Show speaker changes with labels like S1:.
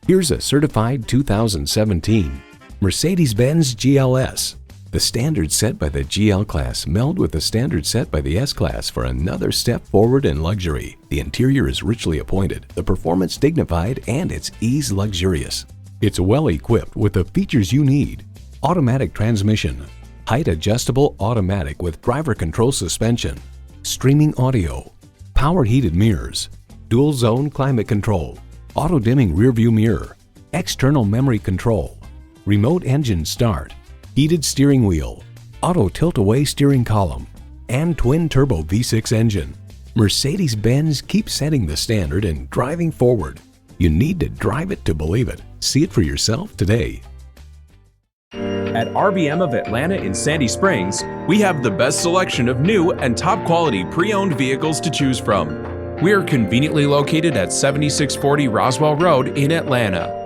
S1: Here's a certified 2017 Mercedes-Benz GLS. The standards set by the GL class meld with the standards set by the S class for another step forward in luxury. The interior is richly appointed, the performance dignified, and its ease luxurious. It's well equipped with the features you need: automatic transmission, height adjustable automatic with driver control suspension, streaming audio, power heated mirrors, dual zone climate control, auto dimming rearview mirror, external memory control, remote engine start, heated steering wheel, auto tilt-away steering column, and twin-turbo V6 engine. Mercedes-Benz keeps setting the standard and driving forward. You need to drive it to believe it. See it for yourself today.
S2: At RBM of Atlanta in Sandy Springs, we have the best selection of new and top-quality pre-owned vehicles to choose from. We are conveniently located at 7640 Roswell Road in Atlanta.